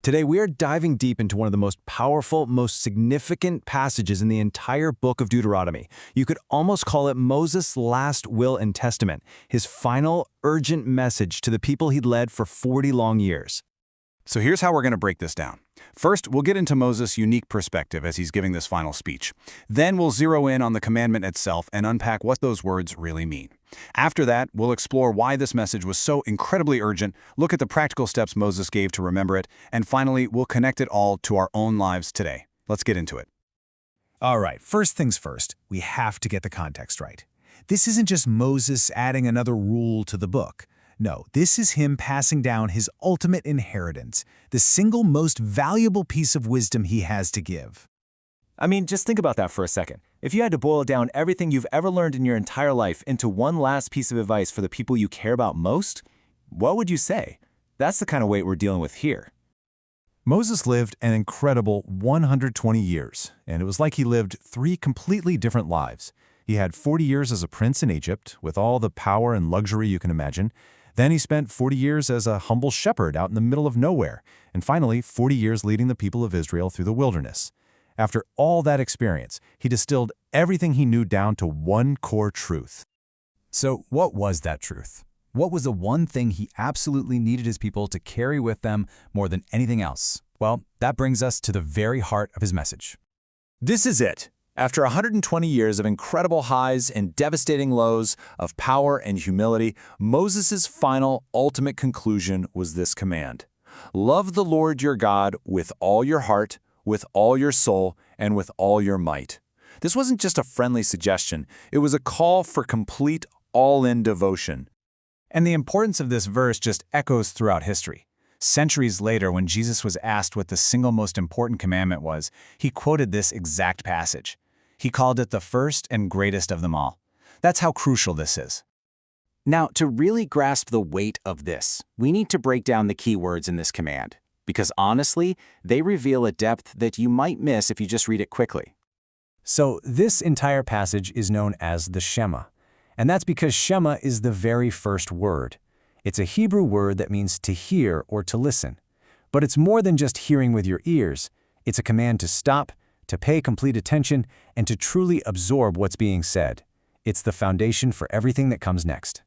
Today, we are diving deep into one of the most powerful, most significant passages in the entire book of Deuteronomy. You could almost call it Moses' last will and testament, his final, urgent message to the people he'd led for 40 long years. So here's how we're going to break this down. First, we'll get into Moses' unique perspective as he's giving this final speech. Then we'll zero in on the commandment itself and unpack what those words really mean. After that, we'll explore why this message was so incredibly urgent, look at the practical steps Moses gave to remember it, and finally, we'll connect it all to our own lives today. Let's get into it. All right, first things first, we have to get the context right. This isn't just Moses adding another rule to the book. No, this is him passing down his ultimate inheritance, the single most valuable piece of wisdom he has to give. I mean, just think about that for a second. If you had to boil down everything you've ever learned in your entire life into one last piece of advice for the people you care about most, what would you say? That's the kind of weight we're dealing with here. Moses lived an incredible 120 years, and it was like he lived 3 completely different lives. He had 40 years as a prince in Egypt, with all the power and luxury you can imagine. Then he spent 40 years as a humble shepherd out in the middle of nowhere, and finally 40 years leading the people of Israel through the wilderness. After all that experience, he distilled everything he knew down to one core truth. So what was that truth? What was the one thing he absolutely needed his people to carry with them more than anything else? Well, that brings us to the very heart of his message. This is it. After 120 years of incredible highs and devastating lows, of power and humility, Moses' final, ultimate conclusion was this command. Love the Lord your God with all your heart, with all your soul, and with all your might. This wasn't just a friendly suggestion. It was a call for complete, all-in devotion. And the importance of this verse just echoes throughout history. Centuries later, when Jesus was asked what the single most important commandment was, he quoted this exact passage. He called it the first and greatest of them all. That's how crucial this is. Now, to really grasp the weight of this, we need to break down the key words in this command, because honestly, they reveal a depth that you might miss if you just read it quickly. So this entire passage is known as the Shema, and that's because Shema is the very first word. It's a Hebrew word that means to hear or to listen. But it's more than just hearing with your ears. It's a command to stop, to pay complete attention, and to truly absorb what's being said. It's the foundation for everything that comes next.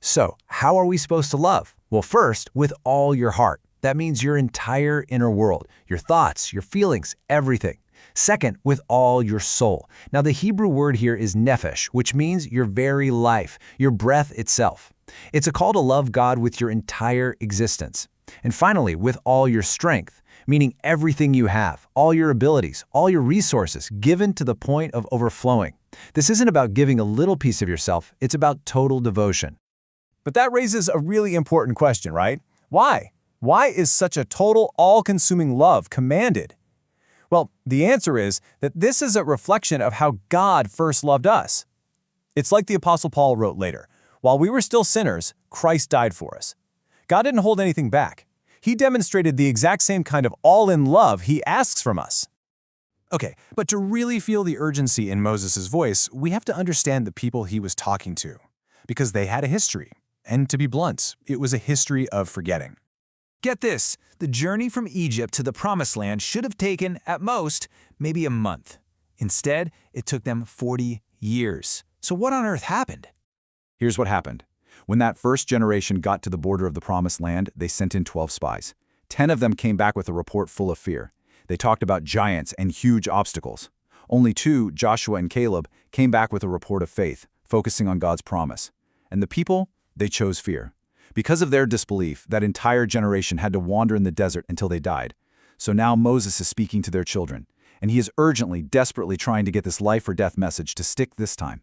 So, how are we supposed to love? Well, first, with all your heart. That means your entire inner world, your thoughts, your feelings, everything. Second, with all your soul. Now, the Hebrew word here is nephesh, which means your very life, your breath itself. It's a call to love God with your entire existence. And finally, with all your strength, meaning everything you have, all your abilities, all your resources, given to the point of overflowing. This isn't about giving a little piece of yourself, it's about total devotion. But that raises a really important question, right? Why? Why is such a total, all-consuming love commanded? Well, the answer is that this is a reflection of how God first loved us. It's like the Apostle Paul wrote later, while we were still sinners, Christ died for us. God didn't hold anything back. He demonstrated the exact same kind of all-in love he asks from us. Okay, but to really feel the urgency in Moses' voice, we have to understand the people he was talking to, because they had a history. And to be blunt, it was a history of forgetting. Get this, the journey from Egypt to the Promised Land should have taken, at most, maybe a month. Instead, it took them 40 years. So what on earth happened? Here's what happened. When that first generation got to the border of the Promised Land, they sent in 12 spies. 10 of them came back with a report full of fear. They talked about giants and huge obstacles. Only 2, Joshua and Caleb, came back with a report of faith, focusing on God's promise. And the people, they chose fear. Because of their disbelief, that entire generation had to wander in the desert until they died. So now Moses is speaking to their children, and he is urgently, desperately trying to get this life or death message to stick this time.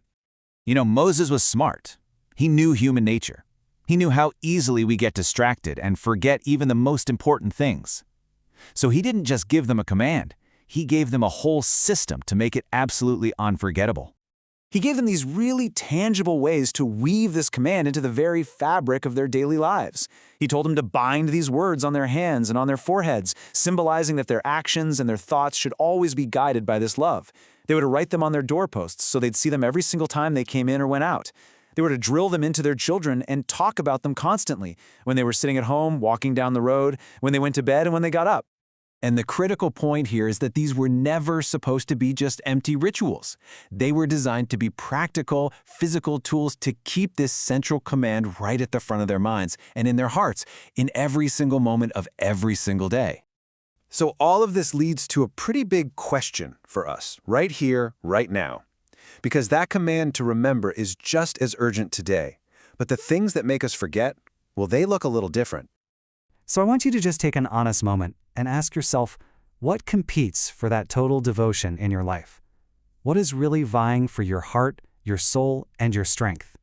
You know, Moses was smart. He knew human nature. He knew how easily we get distracted and forget even the most important things. So he didn't just give them a command. He gave them a whole system to make it absolutely unforgettable. He gave them these really tangible ways to weave this command into the very fabric of their daily lives. He told them to bind these words on their hands and on their foreheads, symbolizing that their actions and their thoughts should always be guided by this love. They would write them on their doorposts so they'd see them every single time they came in or went out. They were to drill them into their children and talk about them constantly, when they were sitting at home, walking down the road, when they went to bed, and when they got up. And the critical point here is that these were never supposed to be just empty rituals. They were designed to be practical, physical tools to keep this central command right at the front of their minds and in their hearts in every single moment of every single day. So all of this leads to a pretty big question for us, right here, right now. Because that command to remember is just as urgent today. But the things that make us forget, well, they look a little different. So I want you to just take an honest moment and ask yourself, what competes for that total devotion in your life? What is really vying for your heart, your soul, and your strength?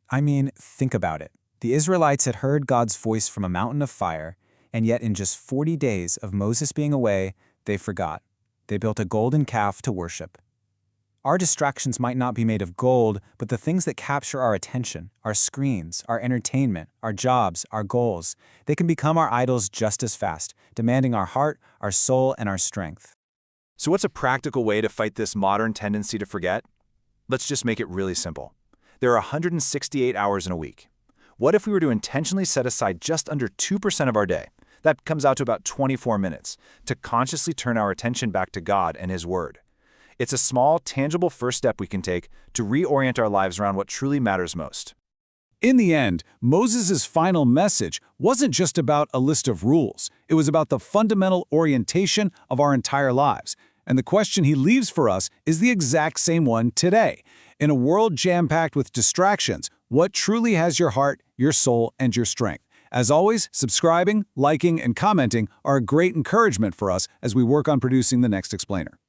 I mean, think about it. The Israelites had heard God's voice from a mountain of fire, and yet in just 40 days of Moses being away, they forgot. They built a golden calf to worship. Our distractions might not be made of gold, but the things that capture our attention, our screens, our entertainment, our jobs, our goals, they can become our idols just as fast, demanding our heart, our soul, and our strength. So what's a practical way to fight this modern tendency to forget? Let's just make it really simple. There are 168 hours in a week. What if we were to intentionally set aside just under 2% of our day? That comes out to about 24 minutes, to consciously turn our attention back to God and His Word. It's a small, tangible first step we can take to reorient our lives around what truly matters most. In the end, Moses' final message wasn't just about a list of rules. It was about the fundamental orientation of our entire lives. And the question he leaves for us is the exact same one today. In a world jam-packed with distractions, what truly has your heart, your soul, and your strength? As always, subscribing, liking, and commenting are a great encouragement for us as we work on producing the next explainer.